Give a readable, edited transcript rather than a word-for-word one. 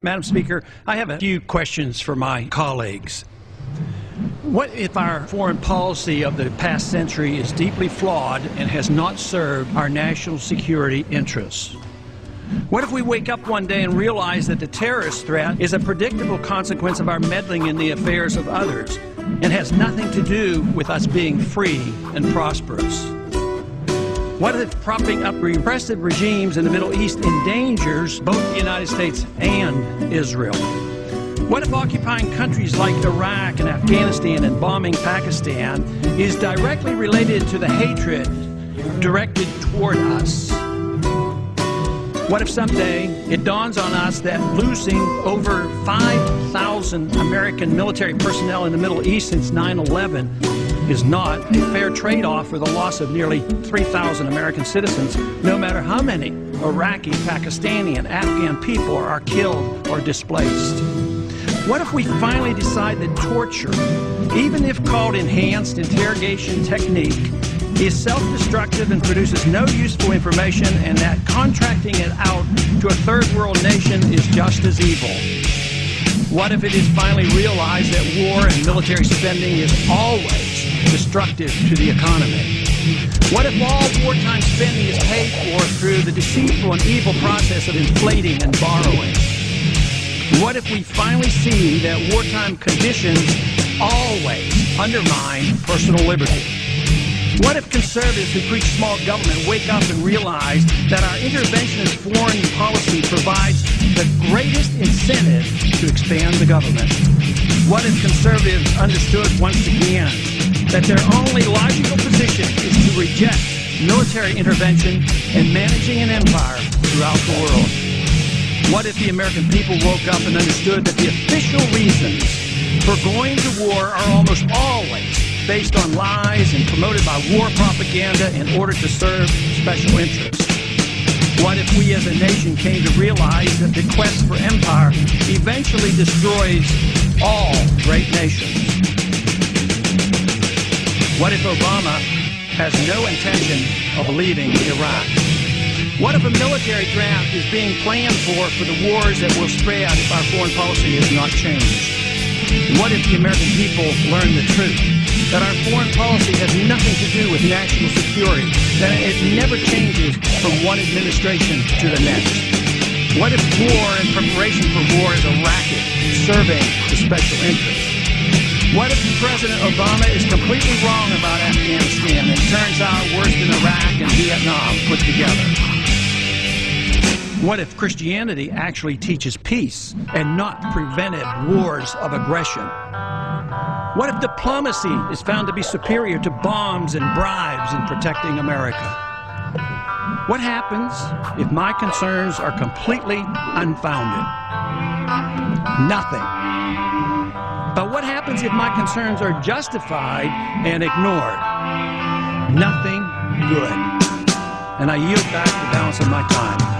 Madam Speaker, I have a few questions for my colleagues. What if our foreign policy of the past century is deeply flawed and has not served our national security interests? What if we wake up one day and realize that the terrorist threat is a predictable consequence of our meddling in the affairs of others and has nothing to do with us being free and prosperous? What if propping up repressive regimes in the Middle East endangers both the United States and Israel? What if occupying countries like Iraq and Afghanistan and bombing Pakistan is directly related to the hatred directed toward us? What if someday it dawns on us that losing over 5,000 American military personnel in the Middle East since 9/11 is not a fair trade-off for the loss of nearly 3,000 American citizens, no matter how many Iraqi, Pakistani, and Afghan people are killed or displaced? What if we finally decide that torture, even if called enhanced interrogation technique, is self-destructive and produces no useful information, and that contracting it out to a third world nation is just as evil? What if it is finally realized that war and military spending is always destructive to the economy? What if all wartime spending is paid for through the deceitful and evil process of inflating and borrowing? What if we finally see that wartime conditions always undermine personal liberty? What if conservatives who preach small government wake up and realize that our interventionist foreign policy provides the greatest incentive to expand the government? What if conservatives understood once again that their only logical position is to reject military intervention and managing an empire throughout the world? What if the American people woke up and understood that the official reasons for going to war are almost always based on lies and promoted by war propaganda in order to serve special interests? What if we as a nation came to realize that the quest for empire eventually destroys all great nations? What if Obama has no intention of leaving Iraq? What if a military draft is being planned for the wars that will spread if our foreign policy is not changed? What if the American people learn the truth, that our foreign policy has nothing to do with national security, that it never changes from one administration to the next? What if war and preparation for war is a racket serving the special interests? What if President Obama is completely wrong about Afghanistan and turns out worse than Iraq and Vietnam put together? What if Christianity actually teaches peace and not prevented wars of aggression? What if diplomacy is found to be superior to bombs and bribes in protecting America? What happens if my concerns are completely unfounded? Nothing. But what happens if my concerns are justified and ignored? Nothing good. And I yield back the balance of my time.